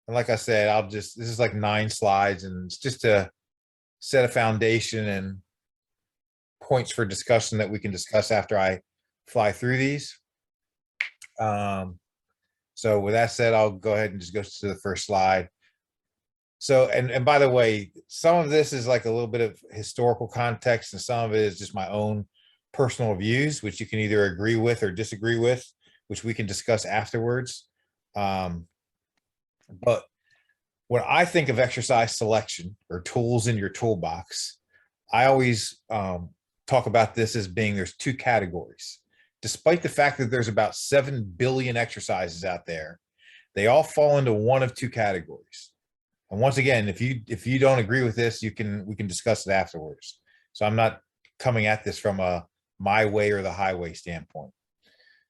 And like I said, this is like 9 slides, and it's just to set a foundation and points for discussion that we can discuss after I fly through these. So with that said, I'll go ahead and just go to the first slide. So, and by the way, some of this is like a little bit of historical context, and some of it is just my own personal views, which you can either agree with or disagree with, which we can discuss afterwards. But when I think of exercise selection or tools in your toolbox, I always talk about this as being there's 2 categories. Despite the fact that there's about 7 billion exercises out there, they all fall into one of 2 categories. And once again, if you don't agree with this, we can discuss it afterwards. So I'm not coming at this from a my way or the highway standpoint.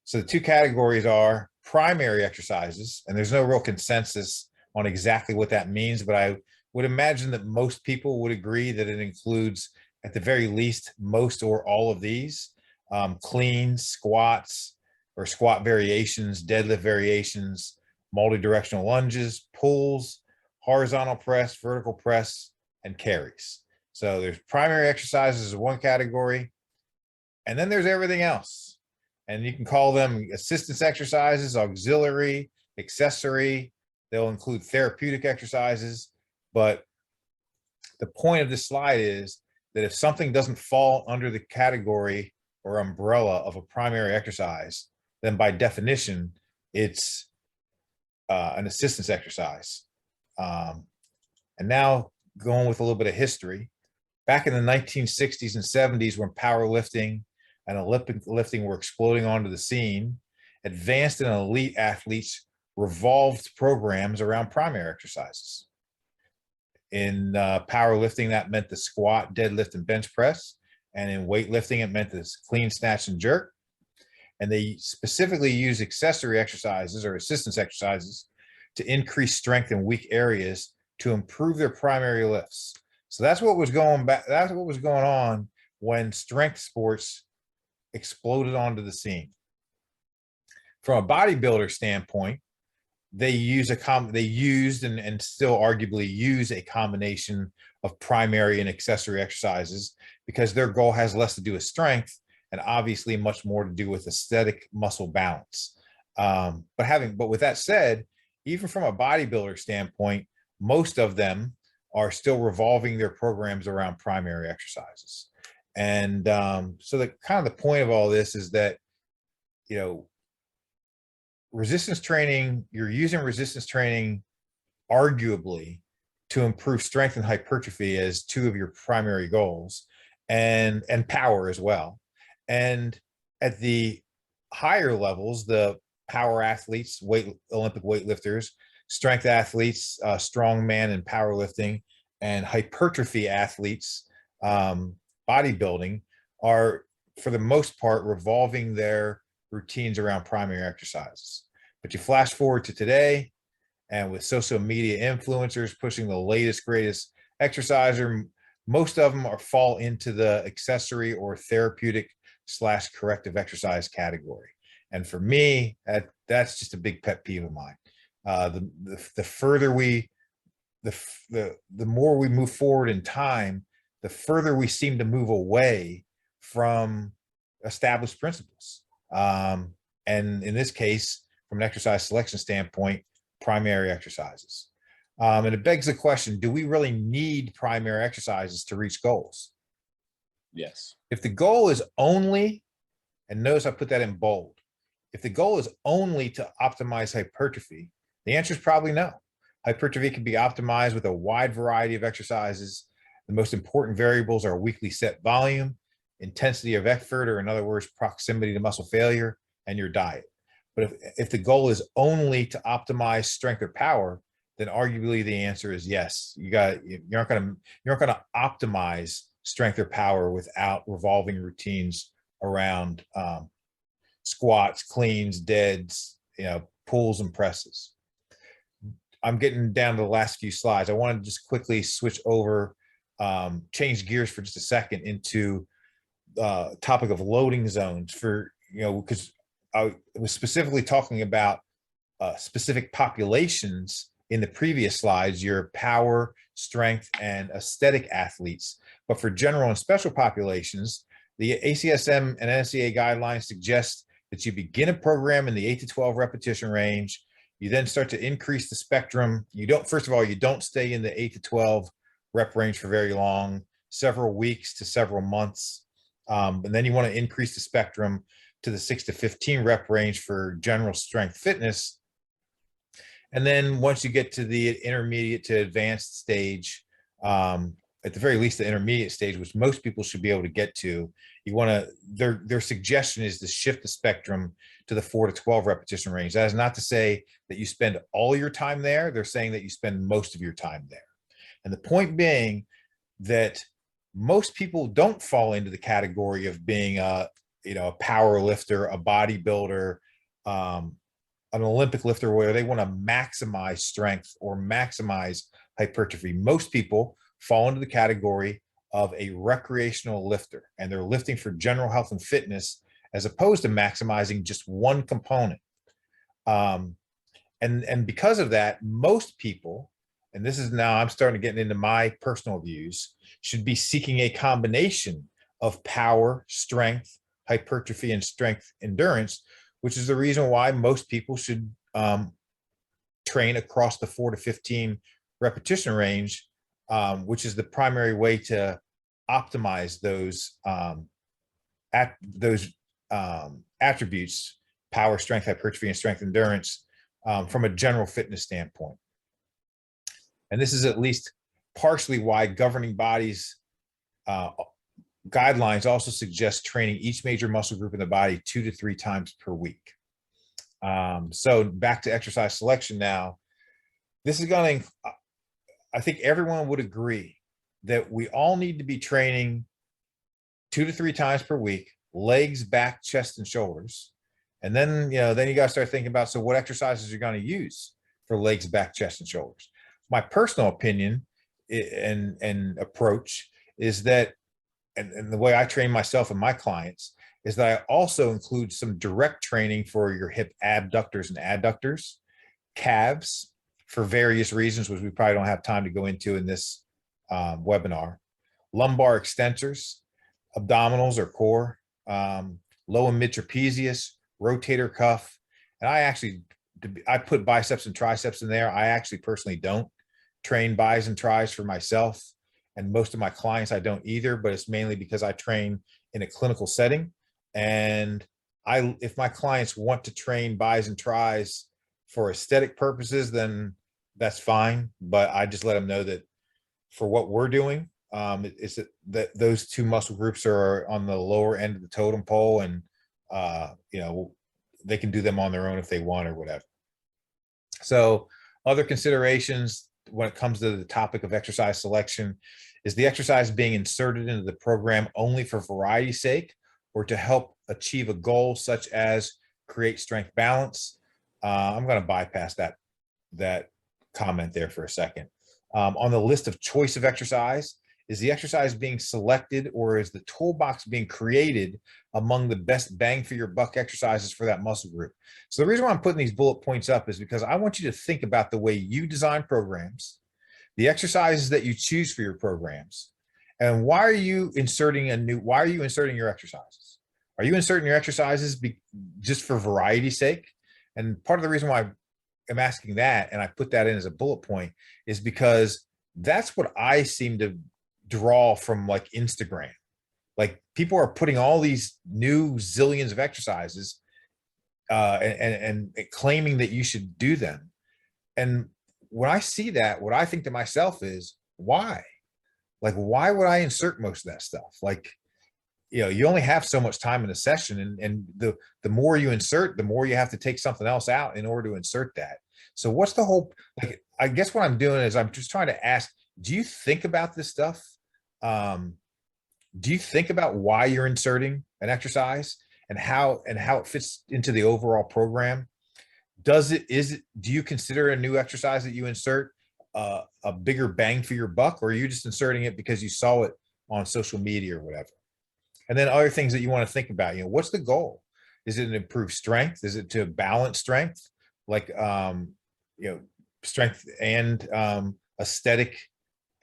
So the 2 categories are primary exercises, and there's no real consensus on exactly what that means, but I would imagine that most people would agree that it includes, at the very least, most or all of these: cleans, squats or squat variations, deadlift variations, multi-directional lunges, pulls, horizontal press, vertical press, and carries. So there's primary exercises as one category, and then there's everything else. And you can call them assistance exercises, auxiliary, accessory. They'll include therapeutic exercises. But the point of this slide is that if something doesn't fall under the category or umbrella of a primary exercise, then by definition, it's an assistance exercise. And now going with a little bit of history, back in the 1960s and 70s, when powerlifting and Olympic lifting were exploding onto the scene, advanced and elite athletes revolved programs around primary exercises. In powerlifting, that meant the squat, deadlift, and bench press. And in weightlifting, it meant the clean, snatch, and jerk. And they specifically use accessory exercises or assistance exercises to increase strength in weak areas to improve their primary lifts. So that's what was going back. That's what was going on when strength sports exploded onto the scene. From a bodybuilder standpoint, they used and still arguably use a combination of primary and accessory exercises because their goal has less to do with strength and obviously much more to do with aesthetic muscle balance. But with that said, even from a bodybuilder standpoint, most of them are still revolving their programs around primary exercises. And so the kind of the point of all this is that, resistance training, you're using resistance training arguably to improve strength and hypertrophy as 2 of your primary goals, and power as well. And at the higher levels, the power athletes, Olympic weightlifters, strength athletes, strongman and powerlifting, and hypertrophy athletes, bodybuilding, are for the most part revolving their routines around primary exercises. But you flash forward to today, and with social media influencers pushing the latest, greatest exerciser, most of them fall into the accessory or therapeutic / corrective exercise category. And for me, that's just a big pet peeve of mine. The further the more we move forward in time, the further we seem to move away from established principles. And in this case, from an exercise selection standpoint, primary exercises. And it begs the question, do we really need primary exercises to reach goals? Yes. If the goal is only, and notice I put that in bold, if the goal is only to optimize hypertrophy, the answer is probably no. Hypertrophy can be optimized with a wide variety of exercises. The most important variables are weekly set volume, intensity of effort, or in other words, proximity to muscle failure, and your diet. But if the goal is only to optimize strength or power, then arguably the answer is yes. You're not going to optimize strength or power without revolving routines around squats, cleans, deads, pulls and presses. I'm getting down to the last few slides. I want to just quickly switch over, change gears for just a second into topic of loading zones because I was specifically talking about specific populations in the previous slides, your power, strength, and aesthetic athletes. But for general and special populations, the ACSM and NSCA guidelines suggest that you begin a program in the 8 to 12 repetition range. You then start to increase the spectrum. You don't, first of all, you don't stay in the 8 to 12 rep range for very long, several weeks to several months. And then you want to increase the spectrum to the 6 to 15 rep range for general strength fitness. And then once you get to the intermediate to advanced stage, at the very least, the intermediate stage, which most people should be able to get to, you want to, their suggestion is to shift the spectrum to the 4 to 12 repetition range. That is not to say that you spend all your time there. They're saying that you spend most of your time there. And the point being that most people don't fall into the category of being a power lifter, a bodybuilder, an Olympic lifter, where they want to maximize strength or maximize hypertrophy. Most people fall into the category of a recreational lifter, and they're lifting for general health and fitness as opposed to maximizing just one component. And because of that, most people, and this is now I'm starting to get into my personal views, should be seeking a combination of power, strength, hypertrophy, and strength endurance, which is the reason why most people should train across the 4 to 15 repetition range, which is the primary way to optimize those attributes, power, strength, hypertrophy, and strength endurance, from a general fitness standpoint. And this is at least partially why governing bodies guidelines also suggest training each major muscle group in the body 2 to 3 times per week. So back to exercise selection now. This is going to, I think everyone would agree that we all need to be training 2 to 3 times per week, legs, back, chest, and shoulders. And then, then you got to start thinking about, so what exercises you're going to use for legs, back, chest, and shoulders. My personal opinion and approach is that, and the way I train myself and my clients, is that I also include some direct training for your hip abductors and adductors, calves, for various reasons, which we probably don't have time to go into in this webinar, lumbar extensors, abdominals or core, low and mid trapezius, rotator cuff. And I put biceps and triceps in there. I actually personally don't train bis and tris for myself. And most of my clients, I don't either, but it's mainly because I train in a clinical setting. And if my clients want to train bis and tris for aesthetic purposes, then that's fine. But I just let them know that for what we're doing, it's that those 2 muscle groups are on the lower end of the totem pole, and they can do them on their own if they want or whatever. So other considerations when it comes to the topic of exercise selection is the exercise being inserted into the program only for variety's sake or to help achieve a goal such as create strength balance. I'm going to bypass that comment there for a second. On the list of choice of exercise, is the exercise being selected, or is the toolbox being created among the best bang for your buck exercises for that muscle group? So the reason why I'm putting these bullet points up is because I want you to think about the way you design programs, the exercises that you choose for your programs, and why are you inserting your exercises? Are you inserting your exercises just for variety's sake? And part of the reason why I'm asking that, and I put that in as a bullet point, is because that's what I seem to draw from, like, Instagram. Like, people are putting all these new zillions of exercises and claiming that you should do them. And when I see that, what I think to myself is, why? Like, why would I insert most of that stuff? Like, you only have so much time in a session, and the more you insert, the more you have to take something else out in order to insert that. So what's the whole, like, I guess what I'm doing is I'm just trying to ask, do you think about this stuff? Do you think about why you're inserting an exercise and how it fits into the overall program? Do you consider a new exercise that you insert a bigger bang for your buck, or are you just inserting it because you saw it on social media or whatever? And then other things that you want to think about, what's the goal? Is it to improve strength? Is it to balance strength? Like, strength and aesthetic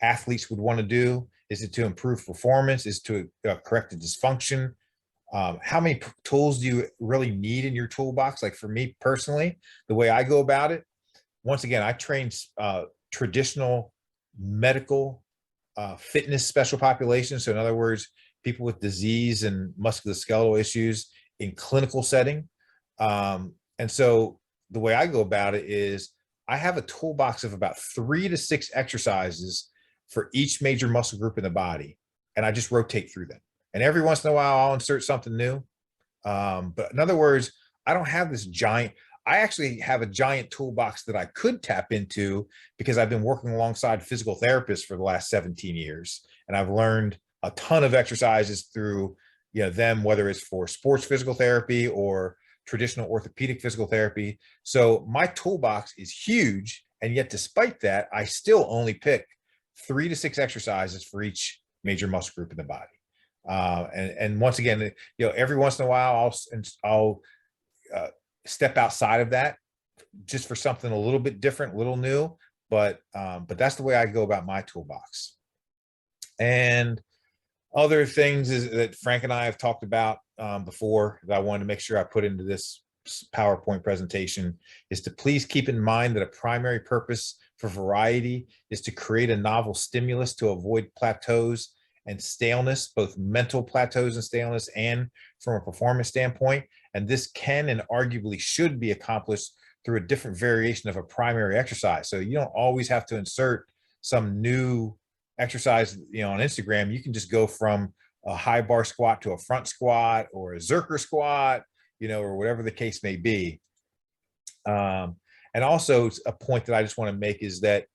athletes would want to do? Is it to improve performance? Is it to correct a dysfunction? How many tools do you really need in your toolbox? Like for me personally, the way I go about it, once again, I train traditional medical fitness special populations. So in other words, people with disease and musculoskeletal issues in clinical setting. And so the way I go about it is I have a toolbox of about 3 to 6 exercises for each major muscle group in the body. And I just rotate through them. And every once in a while, I'll insert something new. But in other words, I don't have this giant, I actually have a giant toolbox that I could tap into because I've been working alongside physical therapists for the last 17 years. And I've learned a ton of exercises through, them, whether it's for sports physical therapy or traditional orthopedic physical therapy. So my toolbox is huge. And yet, despite that, I still only pick 3 to 6 exercises for each major muscle group in the body. And once again, every once in a while, I'll step outside of that just for something a little bit different, a little new. But that's the way I go about my toolbox. And other things is that Frank and I have talked about before that I wanted to make sure I put into this PowerPoint presentation is to please keep in mind that a primary purpose for variety is to create a novel stimulus to avoid plateaus and staleness, both mental plateaus and staleness, and from a performance standpoint. And this can and arguably should be accomplished through a different variation of a primary exercise. So you don't always have to insert some new exercise, on Instagram. You can just go from a high bar squat to a front squat or a Zerker squat, or whatever the case may be. And also a point that I just want to make is that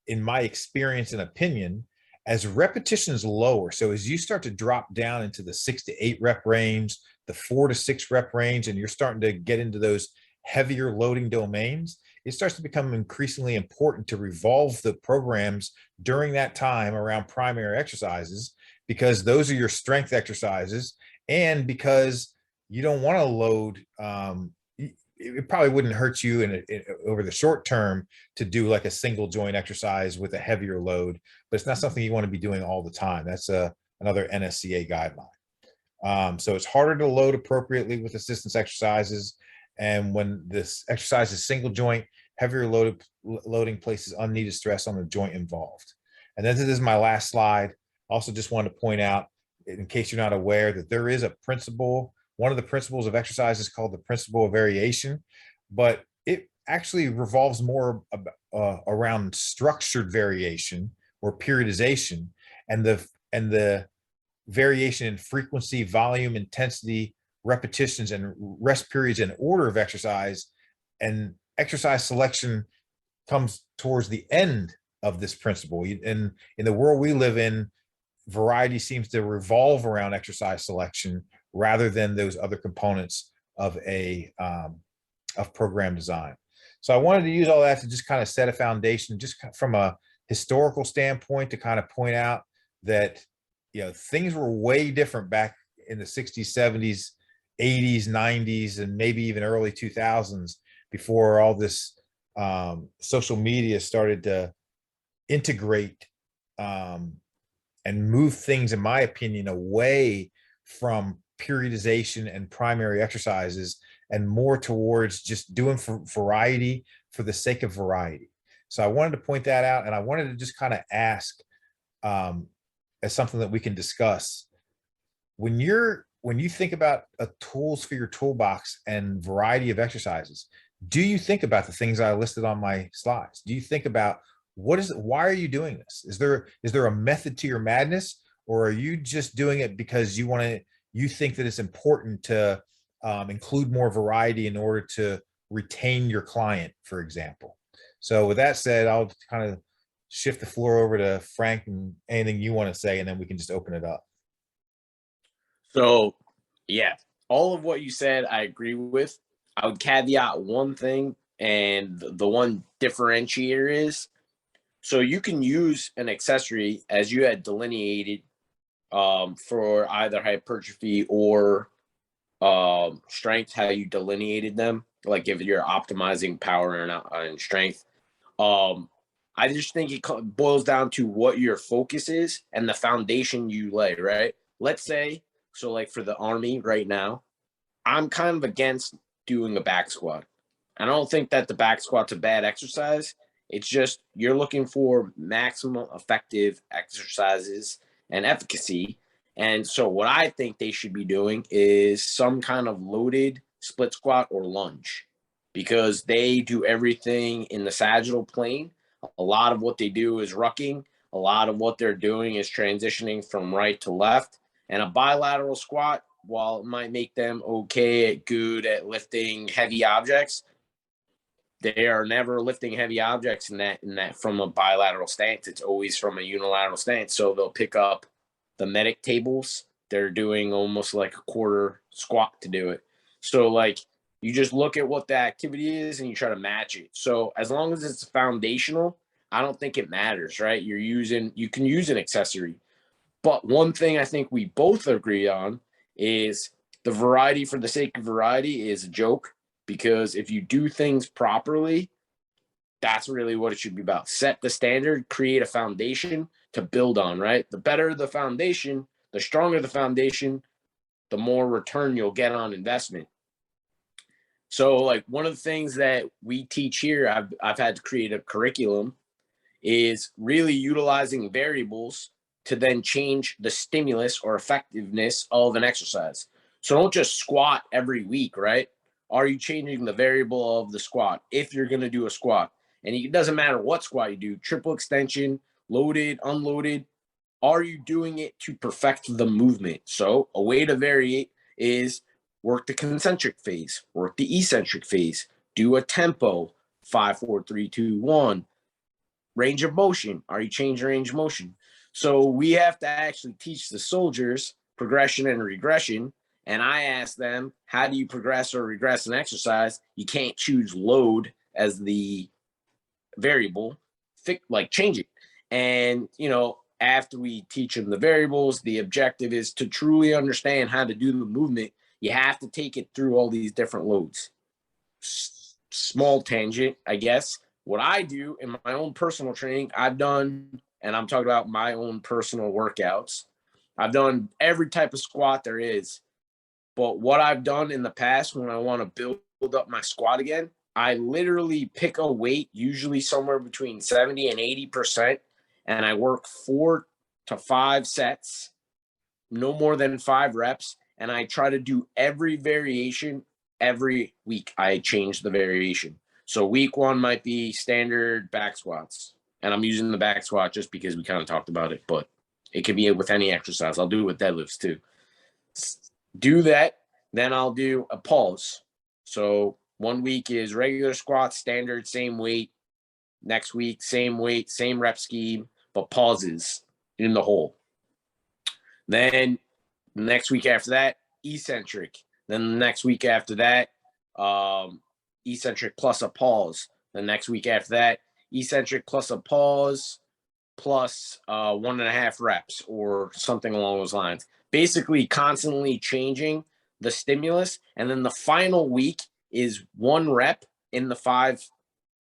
in my experience and opinion, as repetitions lower, so as you start to drop down into the 6 to 8 rep range, the 4 to 6 rep range, and you're starting to get into those heavier loading domains, it starts to become increasingly important to revolve the programs during that time around primary exercises, because those are your strength exercises, and because you don't want to load, it probably wouldn't hurt you over the short term to do like a single joint exercise with a heavier load, but it's not something you want to be doing all the time. That's another NSCA guideline. So it's harder to load appropriately with assistance exercises. And when this exercise is single joint, heavier loading places unneeded stress on the joint involved. And then this is my last slide. Also just wanted to point out, in case you're not aware, that there is a principle. One of the principles of exercise is called the principle of variation, but it actually revolves more around structured variation or periodization, and the variation in frequency, volume, intensity, repetitions, and rest periods and order of exercise. And exercise selection comes towards the end of this principle. And in the world we live in, variety seems to revolve around exercise selection rather than those other components of program design. So I wanted to use all that to just kind of set a foundation, just from a historical standpoint, to kind of point out that things were way different back in the 60s, 70s, 80s, 90s, and maybe even early 2000s, before all this social media started to integrate and move things, in my opinion, away from periodization and primary exercises and more towards just doing variety for the sake of variety. So I wanted to point that out, and I wanted to just kind of ask, as something that we can discuss, when you think about tools for your toolbox and variety of exercises, do you think about the things I listed on my slides? Do you think about why are you doing this? Is there a method to your madness, or are you just doing it because you think that it's important to include more variety in order to retain your client, for example? So with that said, I'll kind of shift the floor over to Frank and anything you want to say, and then we can just open it up. So, yeah, all of what you said, I agree with. I would caveat one thing, and the one differentiator is, so you can use an accessory as you had delineated for either hypertrophy or strength, how you delineated them, like if you're optimizing power and strength. I just think it boils down to what your focus is and the foundation you lay, right? Let's say, so like for the Army right now, I'm kind of against doing a back squat. I don't think that the back squat's a bad exercise. It's just you're looking for maximum effective exercises and efficacy. And so, what I think they should be doing is some kind of loaded split squat or lunge because they do everything in the sagittal plane. A lot of what they do is rucking, a lot of what they're doing is transitioning from right to left. And a bilateral squat, while it might make them good at lifting heavy objects, they are never lifting heavy objects in that from a bilateral stance. It's always from a unilateral stance. So they'll pick up the medic tables. They're doing almost like a quarter squat to do it. So like you just look at what the activity is and you try to match it. So as long as it's foundational, I don't think it matters, right? You can use an accessory. But one thing I think we both agree on is the variety for the sake of variety is a joke, because if you do things properly, that's really what it should be about. Set the standard, create a foundation to build on, right? The better the foundation, the stronger the foundation, the more return you'll get on investment. So like one of the things that we teach here, I've had to create a curriculum, is really utilizing variables to then change the stimulus or effectiveness of an exercise. So don't just squat every week, right? Are you changing the variable of the squat if you're going to do a squat? And it doesn't matter what squat you do, triple extension, loaded, unloaded. Are you doing it to perfect the movement? So a way to vary is work the concentric phase, work the eccentric phase, do a tempo, 5, 4, 3, 2, 1. Range of motion. Are you changing range of motion? So we have to actually teach the soldiers progression and regression. And I ask them, how do you progress or regress an exercise? You can't choose load as the variable, like change it. And, after we teach them the variables, the objective is to truly understand how to do the movement. You have to take it through all these different loads. Small tangent, I guess. What I do in my own personal training, I've done, and I'm talking about my own personal workouts, I've done every type of squat there is. But what I've done in the past when I want to build up my squat again, I literally pick a weight, usually somewhere between 70 and 80%, and I work 4 to 5 sets, no more than 5 reps, and I try to do every variation every week. I change the variation. So week 1 might be standard back squats, and I'm using the back squat just because we kind of talked about it, but it can be with any exercise. I'll do it with deadlifts too. Do that, then I'll do a pause. So 1 week is regular squat, standard, same weight. Next week, same weight, same rep scheme, but pauses in the hole. Then the next week after that, eccentric. Then the next week after that, eccentric plus a pause. The next week after that, eccentric plus a pause plus 1.5 reps or something along those lines. Basically constantly changing the stimulus. And then the final week is 1 rep in the 5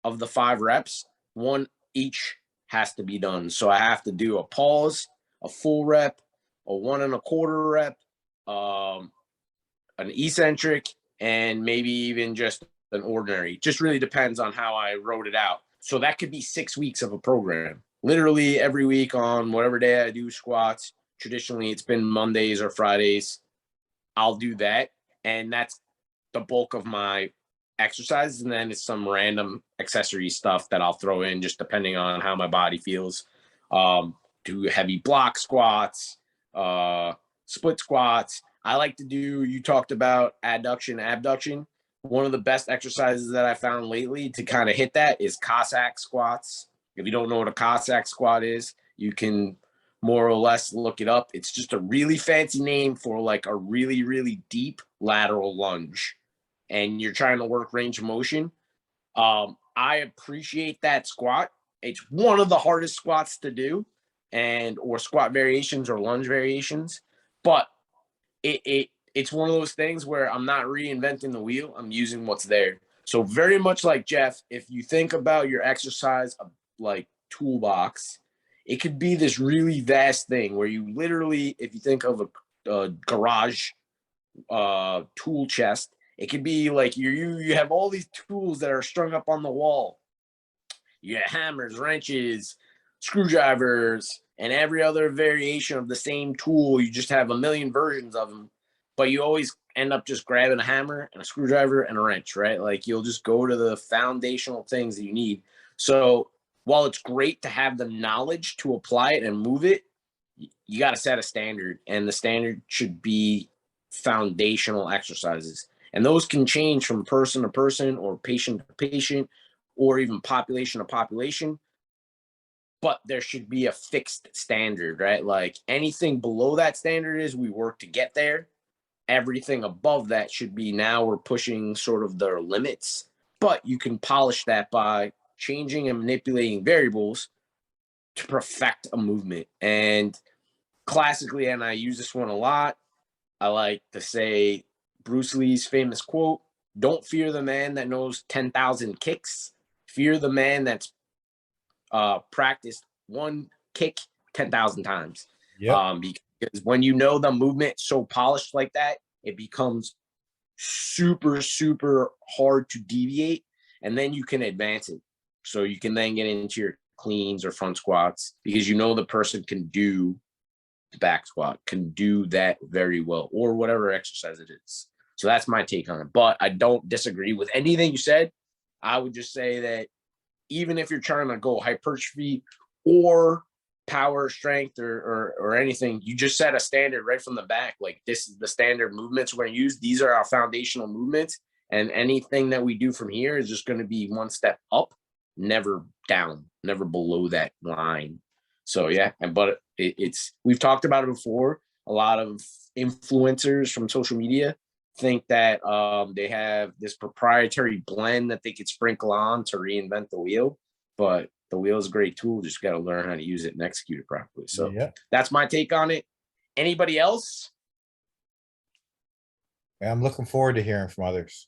of the 5 reps. 1 each has to be done. So I have to do a pause, a full rep, a 1.25 rep, an eccentric, and maybe even just an ordinary. Just really depends on how I wrote it out. So that could be 6 weeks of a program. Literally every week on whatever day I do squats. Traditionally, it's been Mondays or Fridays. I'll do that. And that's the bulk of my exercises. And then it's some random accessory stuff that I'll throw in just depending on how my body feels. Do heavy block squats, split squats. I like to do, you talked about adduction, abduction. One of the best exercises that I found lately to kind of hit that is Cossack squats. If you don't know what a Cossack squat is, you can more or less look it up. It's just a really fancy name for like a really, really deep lateral lunge. And you're trying to work range of motion. I appreciate that squat. It's one of the hardest squats to do, or squat variations or lunge variations. But it's one of those things where I'm not reinventing the wheel. I'm using what's there. So very much like Jeff, if you think about your exercise like toolbox, it could be this really vast thing where you literally, if you think of a garage tool chest, it could be like you have all these tools that are strung up on the wall. You have hammers, wrenches, screwdrivers, and every other variation of the same tool. You just have a million versions of them, but you always end up just grabbing a hammer and a screwdriver and a wrench, right? Like you'll just go to the foundational things that you need. So while it's great to have the knowledge to apply it and move it, you got to set a standard, and the standard should be foundational exercises. And those can change from person to person or patient to patient or even population to population. But there should be a fixed standard, right? Like anything below that standard is we work to get there. Everything above that should be now we're pushing sort of their limits, but you can polish that by changing and manipulating variables to perfect a movement. And classically, and I use this one a lot, I like to say Bruce Lee's famous quote, don't fear the man that knows 10,000 kicks. Fear the man that's practiced one kick 10,000 times. Yep. Because when you know the movement so polished like that, it becomes super, super hard to deviate. And then you can advance it. So you can then get into your cleans or front squats because you know the person can do the back squat, can do that very well, or whatever exercise it is. So that's my take on it. But I don't disagree with anything you said. I would just say that even if you're trying to go hypertrophy or power, strength, or anything, you just set a standard right from the back. Like this is the standard movements we're going to use. These are our foundational movements. And anything that we do from here is just going to be one step up, never down, never below that line. So yeah, but it's we've talked about it before. A lot of influencers from social media think that they have this proprietary blend that they could sprinkle on to reinvent the wheel, but the wheel is a great tool. Just got to learn how to use it and execute it properly. So yeah, that's my take on it. Anybody else? I'm looking forward to hearing from others.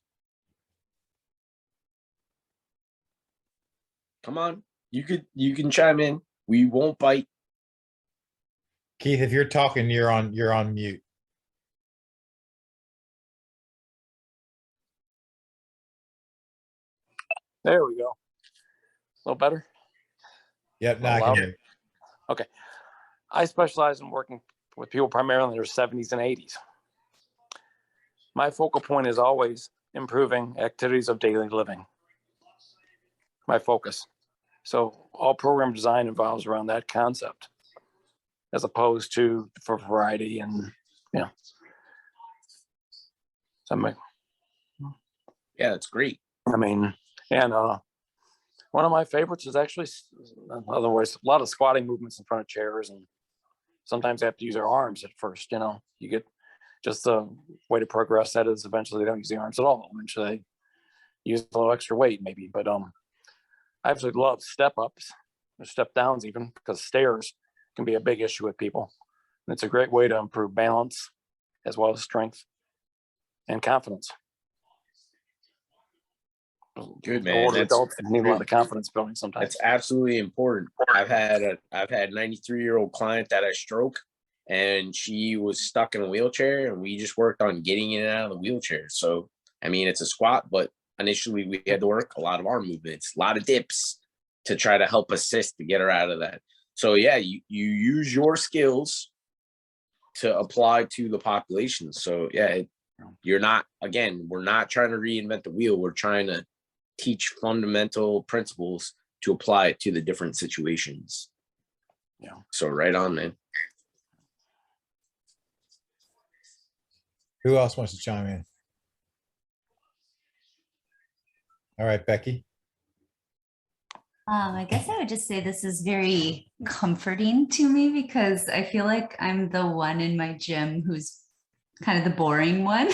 Come on, you can chime in. We won't bite. Keith, if you're talking, you're on mute. There we go. A little better? Yep, now I can hear you. Okay. I specialize in working with people primarily in their 70s and 80s. My focal point is always improving activities of daily living. My focus. So all program design involves around that concept, as opposed to for variety and, you know. So yeah, that's great. I mean, and one of my favorites is actually, in other words, a lot of squatting movements in front of chairs, and sometimes they have to use their arms at first. You know, you get just the way to progress that is eventually they don't use the arms at all. Eventually they use a little extra weight maybe, but I absolutely love step ups or step downs even, because stairs can be a big issue with people. And it's a great way to improve balance as well as strength and confidence. Good, man. Older adults need a lot of confidence building sometimes. That's absolutely important. I've had 93-year-old client that I stroke, and she was stuck in a wheelchair, and we just worked on getting in and out of the wheelchair. So, I mean, it's a squat, but initially we had to work a lot of arm movements, a lot of dips to try to help assist to get her out of that. So yeah, you use your skills to apply to the population. So yeah, we're not trying to reinvent the wheel. We're trying to teach fundamental principles to apply it to the different situations. Yeah. So right on, man. Who else wants to chime in? All right, Becky. I guess I would just say this is very comforting to me because I feel like I'm the one in my gym who's kind of the boring one.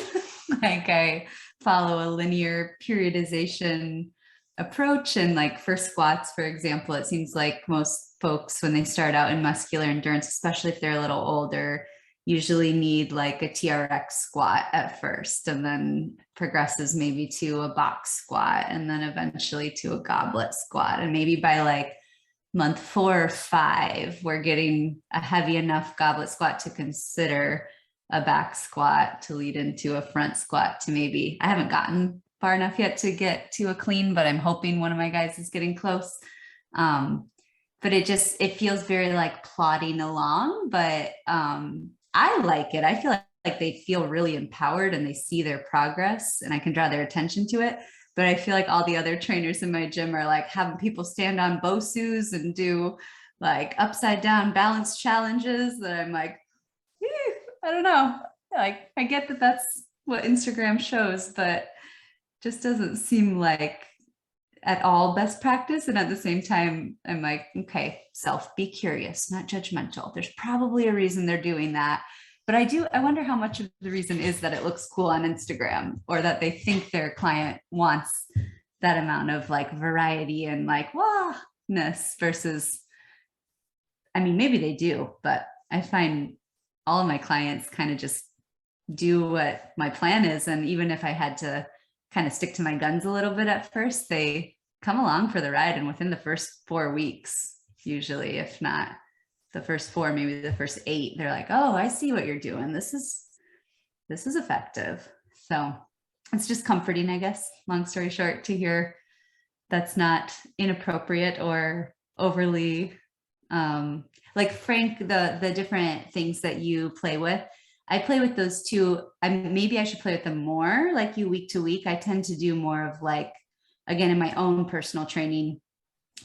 Like I follow a linear periodization approach, and like for squats, for example, it seems like most folks when they start out in muscular endurance, especially if they're a little older, usually need like a TRX squat at first, and then progresses maybe to a box squat, and then eventually to a goblet squat. And maybe by like month 4 or 5, we're getting a heavy enough goblet squat to consider a back squat to lead into a front squat to maybe, I haven't gotten far enough yet to get to a clean, but I'm hoping one of my guys is getting close. But it feels very like plodding along, but I like it. I feel like they feel really empowered and they see their progress and I can draw their attention to it. But I feel like all the other trainers in my gym are like having people stand on BOSUs and do like upside down balance challenges that I'm like, I don't know. Like, I get that that's what Instagram shows, but just doesn't seem like at all best practice. And at the same time, I'm like, okay, be curious, not judgmental. There's probably a reason they're doing that. But I wonder how much of the reason is that it looks cool on Instagram, or that they think their client wants that amount of like variety and like wow-ness versus, I mean, maybe they do, but I find all of my clients kind of just do what my plan is. And even if I had to kind of stick to my guns a little bit at first, they come along for the ride. And within the first 4 weeks, usually, if not the first 4, maybe the first 8, they're like, oh, I see what you're doing. This is effective. So it's just comforting, I guess, long story short, to hear that's not inappropriate or overly, like Frank, the different things that you play with. I play with those too. Maybe I should play with them more, like you, week to week. I tend to do more of like, again, in my own personal training,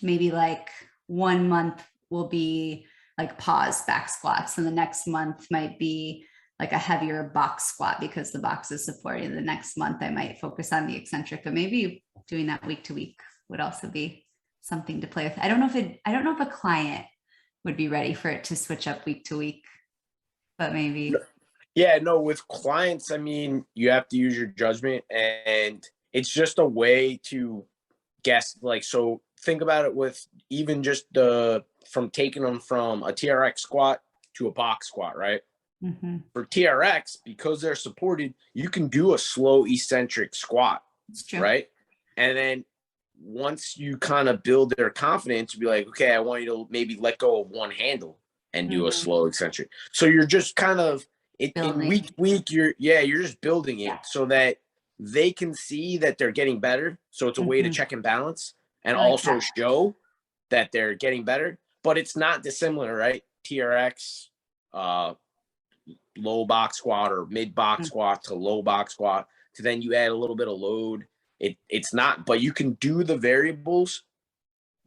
maybe like 1 month will be like pause back squats, and the next month might be like a heavier box squat because the box is supporting. The next month I might focus on the eccentric, but maybe doing that week to week would also be something to play with. I don't know if a client would be ready for it to switch up week to week, but maybe. Yeah, no, with clients, I mean, you have to use your judgment, and it's just a way to guess. Like, so think about it with even just from taking them from a TRX squat to a box squat, right? Mm-hmm. For TRX, because they're supported, you can do a slow eccentric squat, right? And then once you kind of build their confidence, be like, okay, I want you to maybe let go of one handle and do a slow eccentric. So you're just kind of in week, you're just building it so that they can see that they're getting better. So it's a way to check and balance and also show that they're getting better, but it's not dissimilar, right? TRX, low box squat or mid box squat to low box squat, to then you add a little bit of load. It's not, but you can do the variables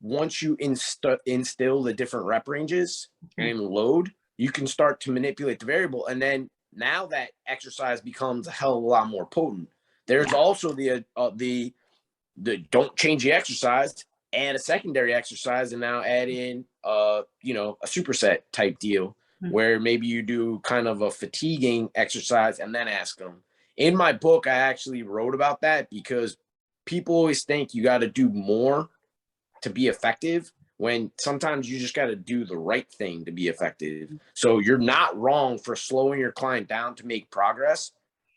once you instill the different rep ranges and load. You can start to manipulate the variable, and then now that exercise becomes a hell of a lot more potent. There's also the don't change the exercise, add a secondary exercise, and now add in a superset type deal where maybe you do kind of a fatiguing exercise and then ask them. In my book, I actually wrote about that because people always think you got to do more to be effective, when sometimes you just got to do the right thing to be effective. So you're not wrong for slowing your client down to make progress.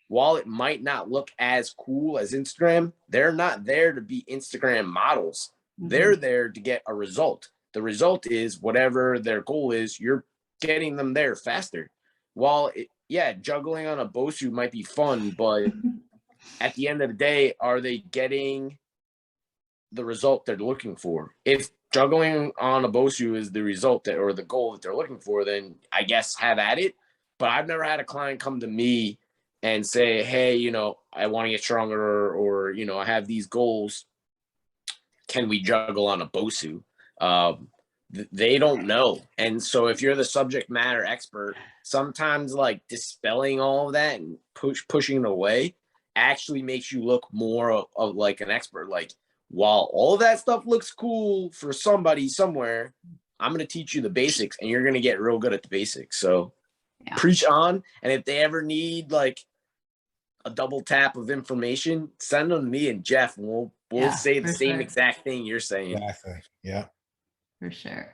While it might not look as cool as Instagram, they're not there to be Instagram models. They're there to get a result. The result is whatever their goal is, you're getting them there faster. While juggling on a BOSU might be fun, but at the end of the day, are they getting the result they're looking for? If juggling on a BOSU is the result or the goal that they're looking for, then I guess have at it. But I've never had a client come to me and say, hey, I want to get stronger, or I have these goals. Can we juggle on a BOSU? They don't know. And so if you're the subject matter expert, sometimes like dispelling all of that and pushing it away actually makes you look more of like an expert. Like, while all of that stuff looks cool for somebody somewhere, I'm going to teach you the basics, and you're going to get real good at the basics. So preach on. And if they ever need like a double tap of information, send them to me and Jeff, and we'll say the same exact thing you're saying. Exactly. Yeah. For sure.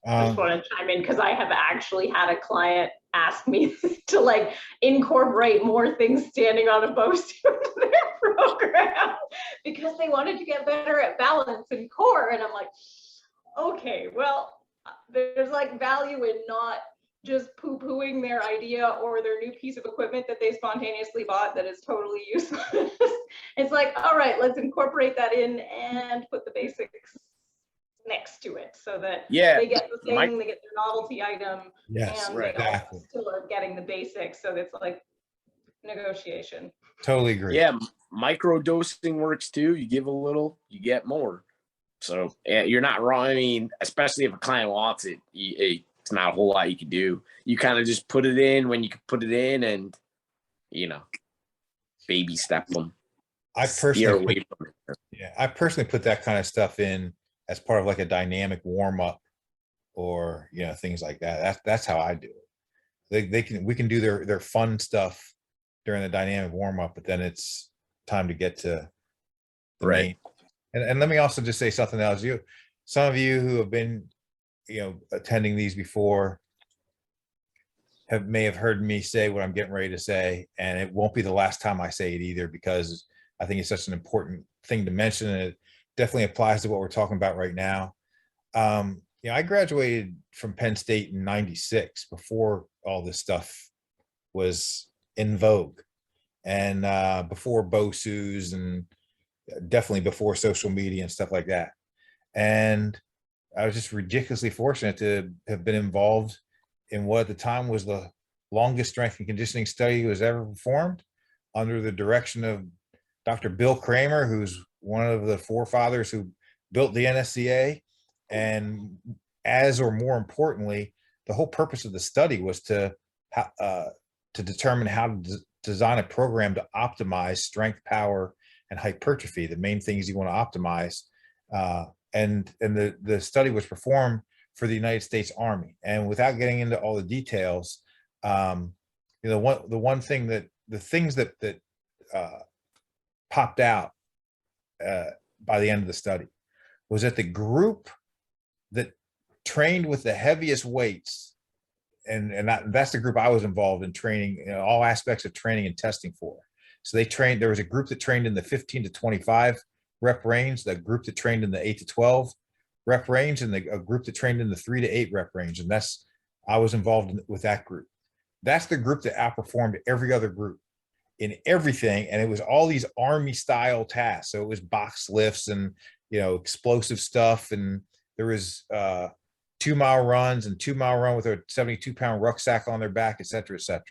I just want to chime in because I have actually had a client ask me to like incorporate more things standing on a bow suit into their program because they wanted to get better at balance and core. And I'm like, okay, well, there's like value in not just poo-pooing their idea or their new piece of equipment that they spontaneously bought that is totally useless. It's like, all right, let's incorporate that in and put the basics next to it so that they get the thing, they get their novelty item, Yes, and right, they exactly. still are getting the basics. So it's like negotiation. Totally agree. Yeah, micro dosing works too. You give a little, you get more. So yeah, you're not wrong. I mean, especially if a client wants it, it's not a whole lot you can do. You kind of just put it in when you can put it in, and baby step them. I personally put that kind of stuff in as part of like a dynamic warm up, or things like that. That's how I do it. We can do their fun stuff during the dynamic warm up, but then it's time to get to the main. And let me also just say something else. Some of you who have been attending these before may have heard me say what I'm getting ready to say, and it won't be the last time I say it either, because I think it's such an important thing to mention, and it definitely applies to what we're talking about right now. I graduated from Penn State in '96, before all this stuff was in vogue, and before BOSUs, and definitely before social media and stuff like that. And I was just ridiculously fortunate to have been involved in what at the time was the longest strength and conditioning study was ever performed, under the direction of Dr. Bill Kramer, who's one of the forefathers who built the NSCA. And more importantly, the whole purpose of the study was to determine how to design a program to optimize strength, power, and hypertrophy, the main things you want to optimize. And the study was performed for the United States Army. And without getting into all the details, the things that popped out by the end of the study was that the group that trained with the heaviest weights, and that's the group I was involved in training, all aspects of training and testing for. So there was a group that trained in the 15 to 25 rep range, the group that trained in the 8 to 12 rep range, and a group that trained in the 3 to 8 rep range. And I was involved with that group. That's the group that outperformed every other group in everything. And it was all these Army style tasks. So it was box lifts and, explosive stuff. And there was 2-mile runs and 2-mile run with a 72-pound rucksack on their back, et cetera, et cetera.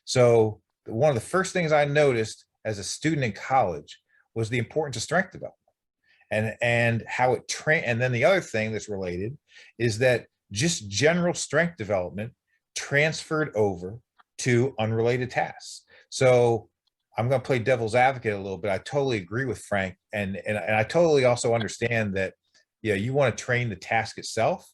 So one of the first things I noticed as a student in college was the importance of strength development, and how it trained. And then the other thing that's related is that just general strength development transferred over to unrelated tasks. So I'm going to play devil's advocate a little bit. I totally agree with Frank, and I totally also understand that you want to train the task itself,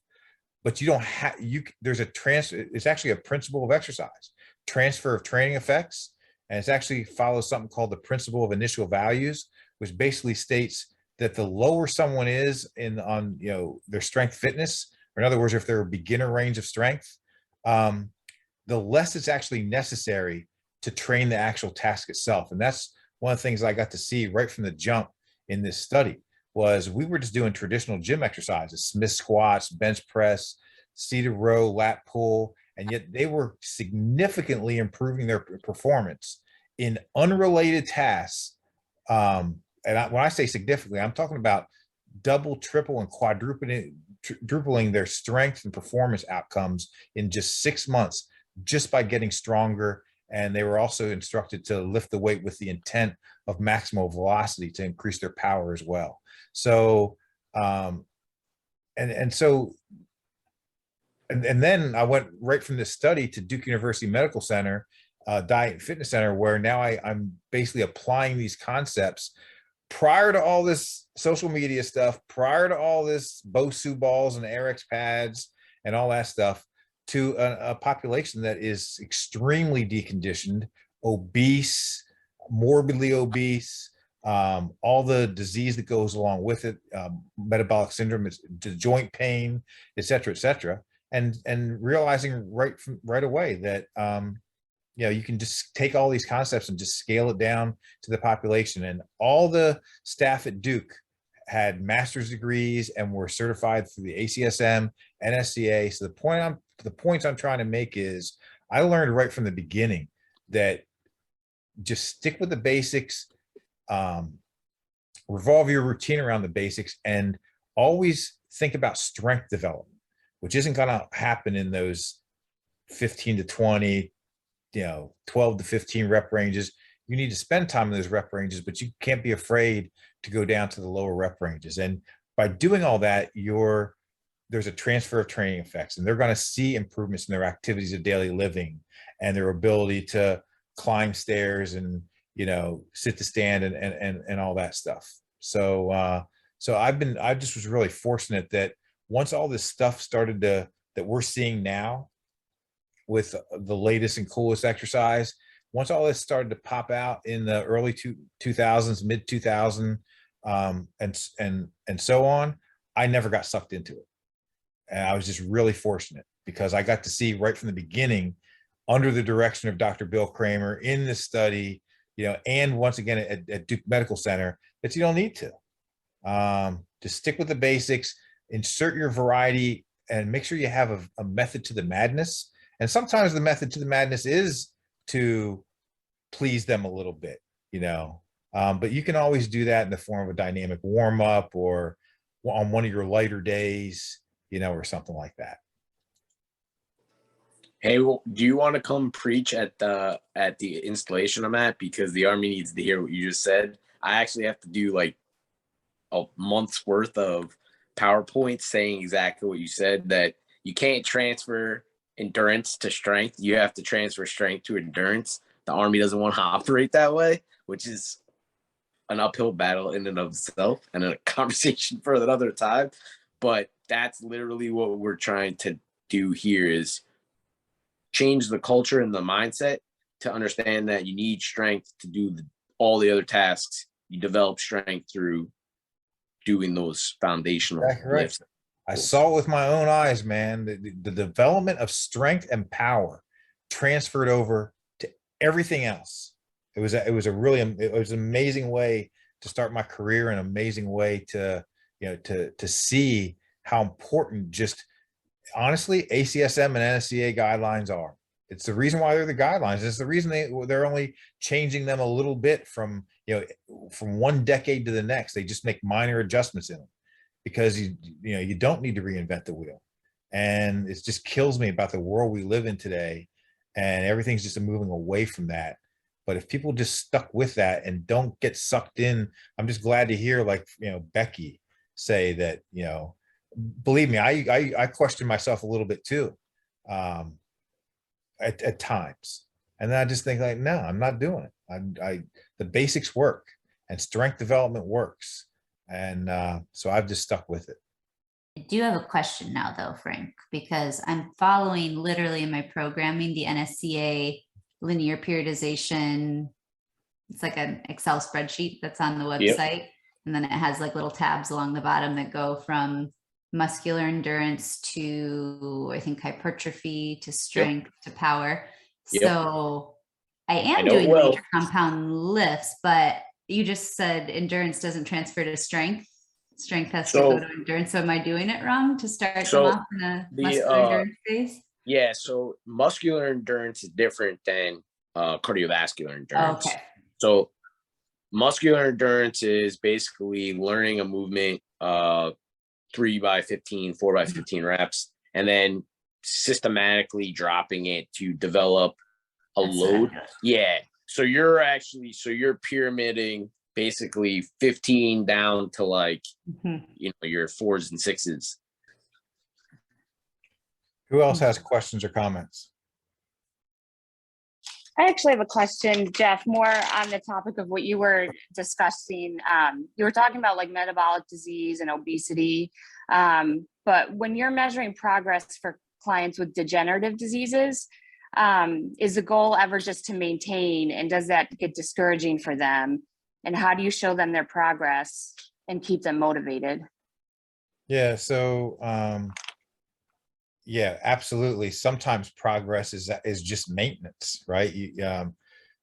but you don't have there's a transfer. It's actually a principle of exercise, transfer of training effects, and it's actually follows something called the principle of initial values, which basically states that the lower someone is on their strength fitness, or in other words, if they're a beginner range of strength, the less it's actually necessary to train the actual task itself. And that's one of the things I got to see right from the jump in this study. Was we were just doing traditional gym exercises, Smith squats, bench press, seated row, lat pull, and yet they were significantly improving their performance in unrelated tasks. When I say significantly, I'm talking about double, triple, and quadrupling their strength and performance outcomes in just 6 months, just by getting stronger. And they were also instructed to lift the weight with the intent of maximal velocity to increase their power as well. So, then I went right from this study to Duke University Medical Center, Diet and Fitness Center, where now I'm basically applying these concepts prior to all this social media stuff, prior to all this BOSU balls and RX pads and all that stuff, to a population that is extremely deconditioned, obese, morbidly obese, all the disease that goes along with it, metabolic syndrome, the joint pain, et cetera, and realizing right away that you know, you can just take all these concepts and just scale it down to the population. And all the staff at Duke had master's degrees and were certified through the ACSM, NSCA. So the points I'm trying to make is I learned right from the beginning that just stick with the basics, revolve your routine around the basics, and always think about strength development, which isn't going to happen in those 15 to 20, 12 to 15 rep ranges. You need to spend time in those rep ranges, but you can't be afraid to go down to the lower rep ranges. And by doing all that, there's a transfer of training effects, and they're going to see improvements in their activities of daily living and their ability to climb stairs and, sit to stand and all that stuff. So I just was really fortunate that once all this stuff started that we're seeing now with the latest and coolest exercise, once all this started to pop out in the early 2000s, mid 2000, and so on, I never got sucked into it. And I was just really fortunate because I got to see right from the beginning, under the direction of Dr. Bill Kramer in this study, and once again at Duke Medical Center, that you don't need to. Just stick with the basics, insert your variety, and make sure you have a method to the madness. And sometimes the method to the madness is to please them a little bit, but you can always do that in the form of a dynamic warm up or on one of your lighter days, or something like that. Hey, well, do you want to come preach at the installation I'm at? Because the Army needs to hear what you just said. I actually have to do like a month's worth of PowerPoints saying exactly what you said, that you can't transfer endurance to strength. You have to transfer strength to endurance. The Army doesn't want to operate that way, which is an uphill battle in and of itself and a conversation for another time. But that's literally what we're trying to do here, is change the culture and the mindset to understand that you need strength to do all the other tasks. You develop strength through doing those foundational lifts. I saw it with my own eyes, man. The development of strength and power transferred over to everything else. It was an amazing way to start my career, an amazing way to see how important just honestly ACSM and NSCA guidelines are. It's the reason why they're the guidelines. It's the reason they're only changing them a little bit from one decade to the next. They just make minor adjustments in them because you don't need to reinvent the wheel. And it just kills me about the world we live in today, and everything's just moving away from that. But if people just stuck with that and don't get sucked in, I'm just glad to hear Becky say that, believe me, I question myself a little bit too, at times. And then I just think like, no, I'm not doing it. The basics work and strength development works. And so I've just stuck with it. I do have a question now though, Frank, because I'm following literally in my programming, the NSCA linear periodization. It's like an Excel spreadsheet that's on the website. Yep. And then it has like little tabs along the bottom that go from muscular endurance to, I think, hypertrophy to strength to power. Yep. So I am doing major compound lifts, but you just said endurance doesn't transfer to strength. Strength has to go to endurance. So am I doing it wrong to start them off in a muscular endurance phase? Yeah, so muscular endurance is different than cardiovascular endurance. Okay. So muscular endurance is basically learning a movement 3x15, 4x15 reps, and then systematically dropping it to develop a load. Yeah. So you're pyramiding basically 15 down to like, your 4s and 6s. Who else has questions or comments? I actually have a question, Jeff, more on the topic of what you were discussing. You were talking about like metabolic disease and obesity, but when you're measuring progress for clients with degenerative diseases, is the goal ever just to maintain, and does that get discouraging for them? and how do you show them their progress and keep them motivated? Yeah. So, yeah, absolutely. Sometimes progress is just maintenance, right?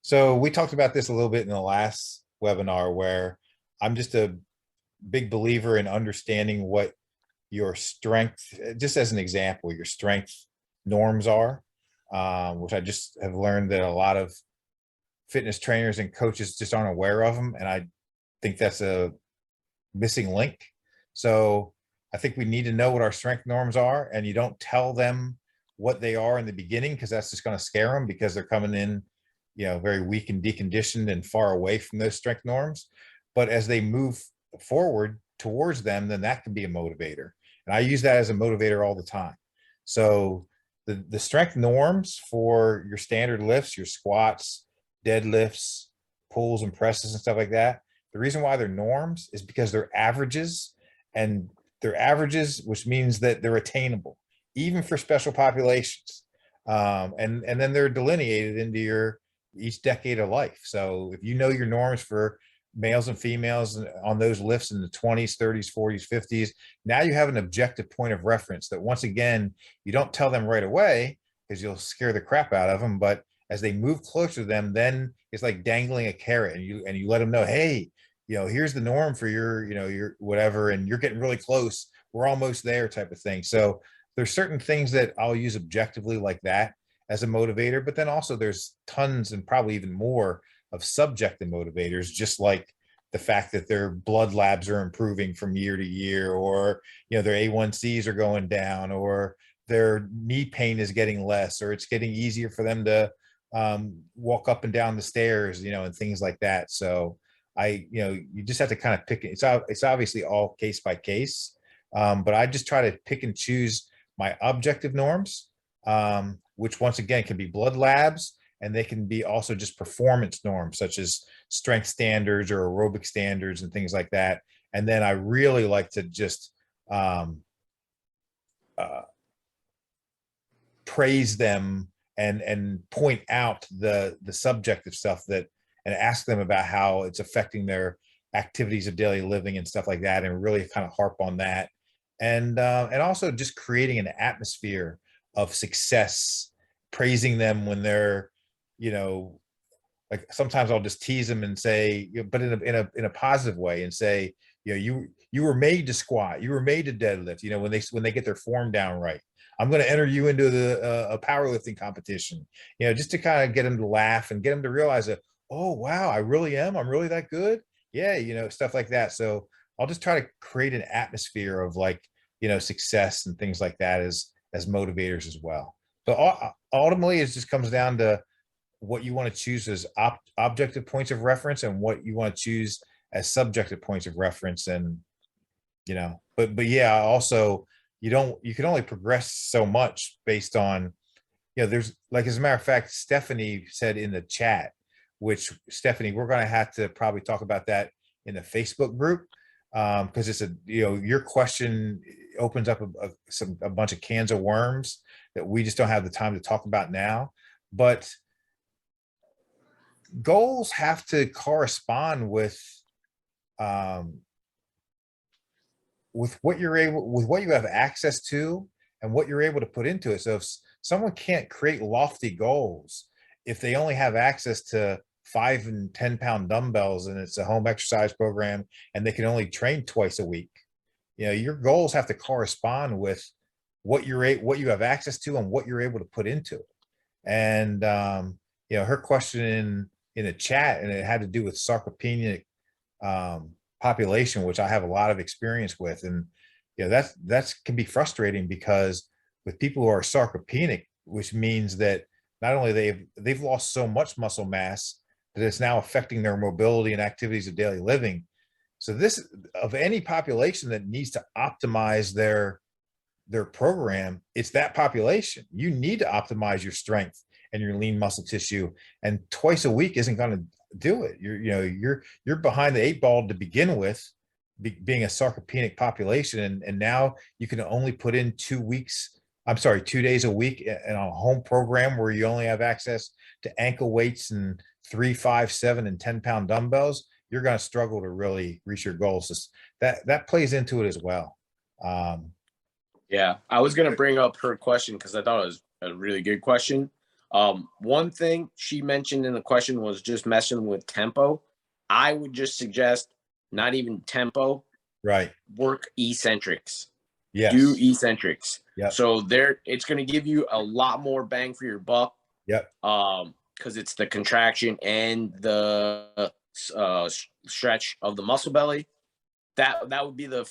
So we talked about this a little bit in the last webinar, where I'm just a big believer in understanding what your strength, just as an example, your strength norms are, which I just have learned that a lot of fitness trainers and coaches just aren't aware of them. And I think that's a missing link. So I think we need to know what our strength norms are, and you don't tell them what they are in the beginning, because that's just going to scare them, because they're coming in, very weak and deconditioned and far away from those strength norms. But as they move forward towards them, then that can be a motivator. And I use that as a motivator all the time. So the strength norms for your standard lifts, your squats, deadlifts, pulls and presses and stuff like that, the reason why they're norms is because they're averages, and they're averages, which means that they're attainable, even for special populations. And then they're delineated into each decade of life. So if you know your norms for males and females on those lifts in the 20s, 30s, 40s, 50s, now you have an objective point of reference that, once again, you don't tell them right away because you'll scare the crap out of them. But as they move closer to them, then it's like dangling a carrot, and you let them know, hey, here's the norm for your whatever, and you're getting really close. We're almost there, type of thing. So there's certain things that I'll use objectively like that as a motivator, but then also there's tons, and probably even more, of subjective motivators, just like the fact that their blood labs are improving from year to year, or their A1Cs are going down, or their knee pain is getting less, or it's getting easier for them to walk up and down the stairs, and things like that. So you just have to kind of pick it. It's obviously all case by case, but I just try to pick and choose my objective norms, which once again can be blood labs, and they can be also just performance norms, such as strength standards or aerobic standards and things like that. And then I really like to just praise them and point out the subjective stuff, and ask them about how it's affecting their activities of daily living and stuff like that, and really kind of harp on that. And also just creating an atmosphere of success, praising them when they're, like sometimes I'll just tease them and say, but in a positive way, and say, you were made to squat, you were made to deadlift. When they get their form down right, I'm going to enter you into a powerlifting competition. Just to kind of get them to laugh and get them to realize that, oh wow, I'm really that good. Yeah, stuff like that. So I'll just try to create an atmosphere of success and things like that as motivators as well. So ultimately, it just comes down to what you want to choose as objective points of reference, and what you want to choose as subjective points of reference. And but yeah, also you can only progress so much based on, there's, like, as a matter of fact, Stephanie said in the chat, which, Stephanie, we're going to have to probably talk about that in the Facebook group, because it's your question opens up a bunch of cans of worms that we just don't have the time to talk about now. But goals have to correspond with what you have access to and what you're able to put into it. So if someone can't create lofty goals if they only have access to 5 and 10 pound dumbbells, and it's a home exercise program, and they can only train twice a week, your goals have to correspond with what you have access to and what you're able to put into it. And her question in the chat, and it had to do with sarcopenic population, which I have a lot of experience with. And that's can be frustrating, because with people who are sarcopenic, which means that not only they've lost so much muscle mass that it's now affecting their mobility and activities of daily living. So this, of any population that needs to optimize their program, it's that population. You need to optimize your strength and your lean muscle tissue, and twice a week isn't going to do it. You're behind the 8 ball to begin with, being a sarcopenic population, and now you can only put in 2 days a week in a home program where you only have access to ankle weights and 3, 5, 7, and 10 pound dumbbells. you're going to struggle to really reach your goals. That plays into it as well. Yeah, I was gonna bring up her question because I thought it was a really good question. One thing she mentioned in the question was just messing with tempo. I would just suggest not even tempo, Right. work eccentrics. Yes. Do eccentrics. Yep. So it's going to give you a lot more bang for your buck. Yep. Because it's the contraction and the stretch of the muscle belly. That would be the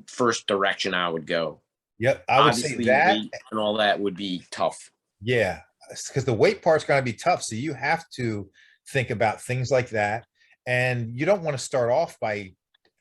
first direction I would go. Yep. I would Obviously, say that weight and all that would be tough. Yeah, because the weight part's going to be tough. So you have to think about things like that. And you don't want to start off by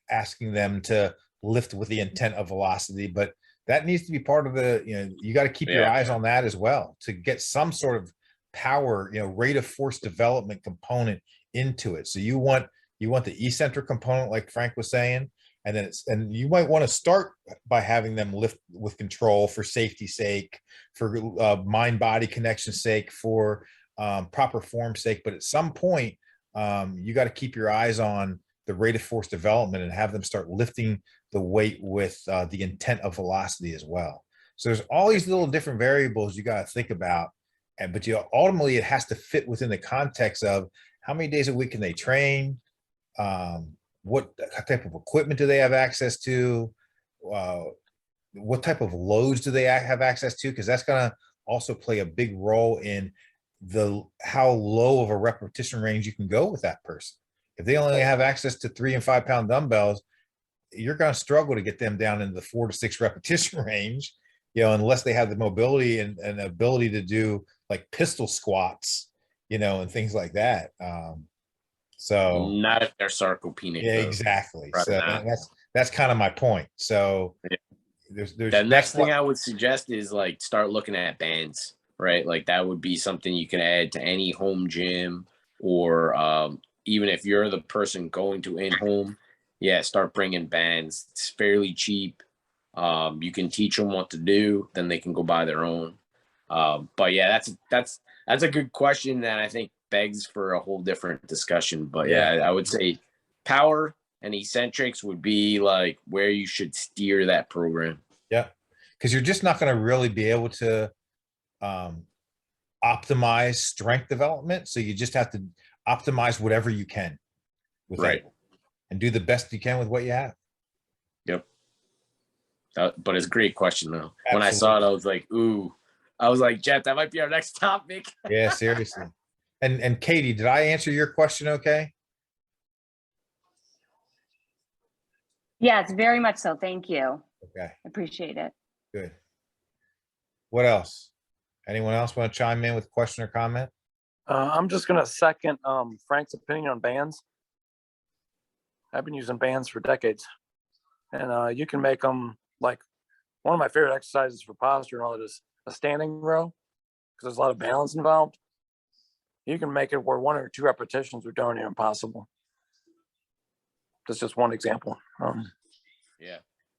asking them to lift with the intent of velocity, but that needs to be part of the, you got to keep your eyes on that as well to get some sort of power, rate of force development component into it. So you want the eccentric component, like Frank was saying, and you might want to start by having them lift with control for safety's sake, for mind-body connection sake, for proper form sake. But at some point, you got to keep your eyes on the rate of force development and have them start lifting the weight with the intent of velocity as well. So there's all these little different variables you got to think about, but ultimately it has to fit within the context of how many days a week can they train, what type of equipment do they have access to, what type of loads do they have access to, because that's going to also play a big role in how low of a repetition range you can go with that person. If they only have access to 3 and 5 pound dumbbells, you're going to struggle to get them down into the 4 to 6 repetition range, unless they have the mobility and ability to do like pistol squats, and things like that. So not if they're sarcopenic. Yeah, exactly. So that's kind of my point. So there's the next thing I would suggest is like start looking at bands, right? Like that would be something you can add to any home gym, or even if you're the person going to in-home, start bringing bands. It's fairly cheap. You can teach them what to do, then they can go buy their own. But yeah, that's a good question that I think begs for a whole different discussion. But I would say power and eccentrics would be like where you should steer that program. Yeah, because you're just not going to really be able to optimize strength development. So you just have to optimize whatever you can with it and do the best you can with what you have. Yep. But it's a great question though. Absolutely. When I saw it, I was like, ooh. I was like, Jet, that might be our next topic. Yeah, seriously. And Katie, did I answer your question okay? Yes, very much so. Thank you. Okay. Appreciate it. Good. What else? Anyone else want to chime in with a question or comment? I'm just going to second Frank's opinion on bands. I've been using bands for decades. And you can make them like one of my favorite exercises for posture and all that is a standing row, because there's a lot of balance involved. You can make it where 1 or 2 repetitions are darn near impossible. That's just one example.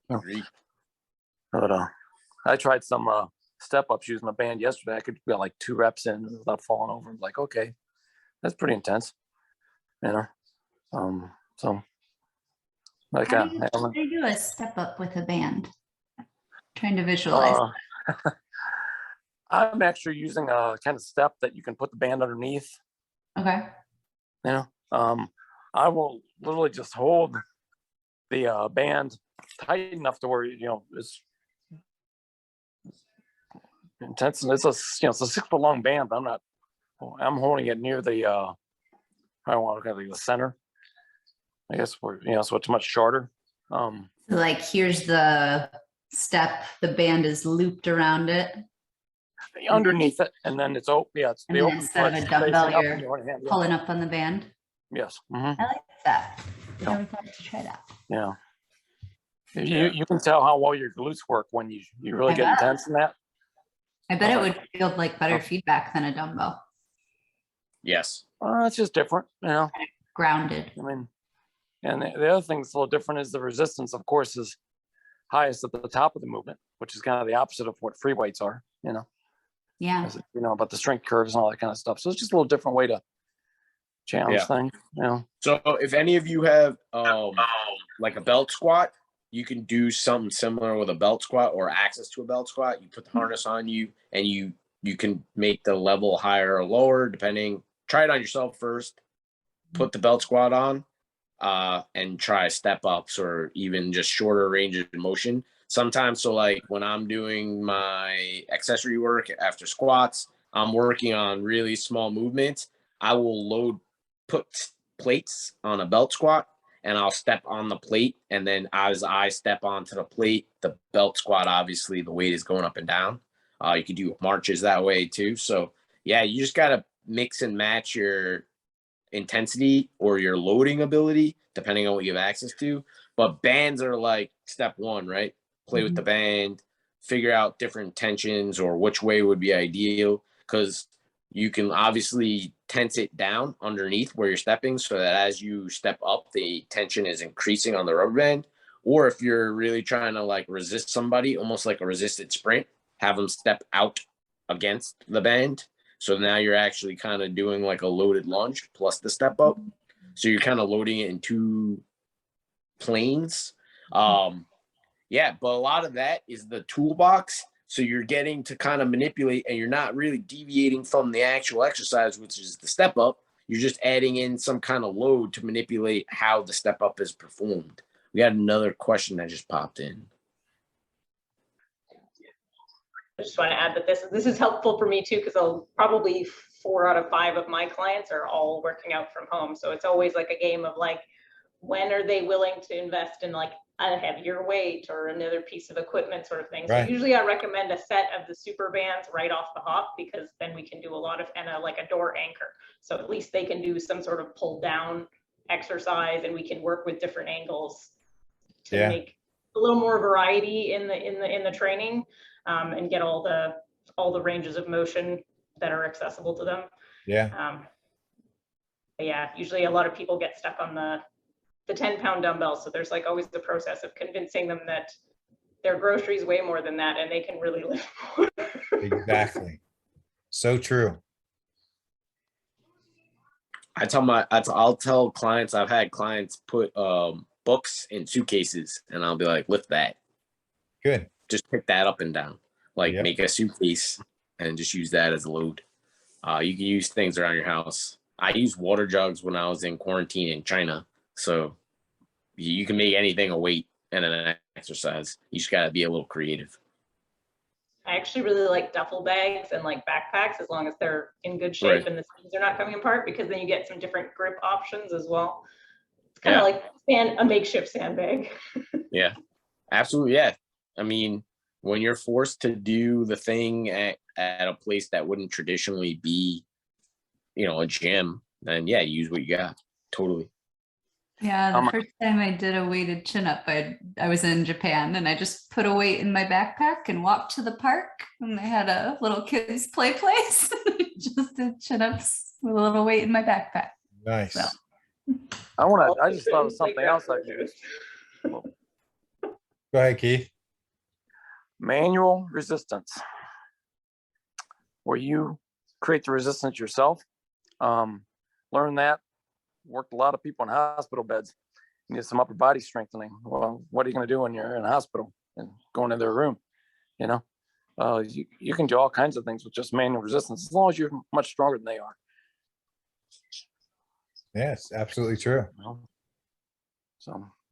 Agreed. But I tried some step ups using a band yesterday. I could get like 2 reps in without falling over. I'm like, okay, that's pretty intense. So like How do you do a step up with a band? Trying to visualize. I'm actually using a kind of step that you can put the band underneath. Okay. I will literally just hold the band tight enough to where it's intense, and it's a 6 foot long band. But I'm holding it near the I don't want to the center. I guess so it's much shorter. Like here's the step, the band is looped around it. Underneath it, and then it's open. Yeah, it's And the then open instead of foot a dumbbell, facing up you're in your hand. pulling up on the band. Yes. I like that. I never thought to try that. Yeah. You can tell how well your glutes work when you really get intense in that. I bet it would feel like better feedback than a dumbbell. Yes. It's just different, Grounded. I mean, and the other thing that's a little different is the resistance, of course, is highest at the top of the movement, which is kind of the opposite of what free weights are, Yeah. about the strength curves and all that kind of stuff. So it's just a little different way to challenge Yeah. thing. You know, So if any of you have like a belt squat, you can do something similar with a belt squat or access to a belt squat. You put the harness on you and you can make the level higher or lower depending. Try it on yourself first. Put the belt squat on and try step ups or even just shorter range of motion. Sometimes, so like when I'm doing my accessory work after squats, I'm working on really small movements. I will put plates on a belt squat and I'll step on the plate. And then as I step onto the plate, the belt squat, obviously the weight is going up and down. You can do marches that way too. So yeah, you just got to mix and match your intensity or your loading ability, depending on what you have access to. But bands are like step one, right? Play with the band, figure out different tensions or which way would be ideal. Because you can obviously tense it down underneath where you're stepping so that as you step up, the tension is increasing on the rubber band. Or if you're really trying to like resist somebody, almost like a resisted sprint, have them step out against the band. So now you're actually kind of doing like a loaded lunge plus the step up. So you're kind of loading it in two planes. Yeah, but a lot of that is the toolbox. So you're getting to kind of manipulate and you're not really deviating from the actual exercise, which is the step up. You're just adding in some kind of load to manipulate how the step up is performed. We had another question that just popped in. I just want to add that this is helpful for me too, because probably 4 out of 5 of my clients are all working out from home. So it's always like a game of like, when are they willing to invest in like a heavier weight or another piece of equipment sort of thing. Right. So usually I recommend a set of the super bands right off the hop, because then we can do a lot of, and like a door anchor. So at least they can do some sort of pull down exercise and we can work with different angles to make a little more variety in the training, and get all the ranges of motion that are accessible to them. But yeah, usually a lot of people get stuck on the 10-pound dumbbells. So there's like always the process of convincing them that their groceries weigh more than that and they can really lift more. Exactly. So true. I'll tell clients, I've had clients put books in suitcases and I'll be like, lift that. Good. Just pick that up and down. Like make a suitcase and just use that as a load. You can use things around your house. I used water jugs when I was in quarantine in China. So you can make anything a weight and an exercise. You just got to be a little creative. I actually really like duffel bags and like backpacks, as long as they're in good shape and the seams are not coming apart, because then you get some different grip options as well. It's kind of like a makeshift sandbag. Yeah, absolutely. Yeah. I mean, when you're forced to do the thing at a place that wouldn't traditionally be, a gym, then use what you got. Totally. Yeah, the first time I did a weighted chin up, I was in Japan and I just put a weight in my backpack and walked to the park, and they had a little kids play place. Just did chin ups with a little weight in my backpack. Nice. So. I just thought of something else I could use. Go ahead, Keith. Manual resistance, where you create the resistance yourself. Learn that. Worked a lot of people in hospital beds. You need some upper body strengthening. Well, what are you going to do when you're in a hospital and going in their room? You can do all kinds of things with just manual resistance, as long as you're much stronger than they are. Yes, absolutely true. So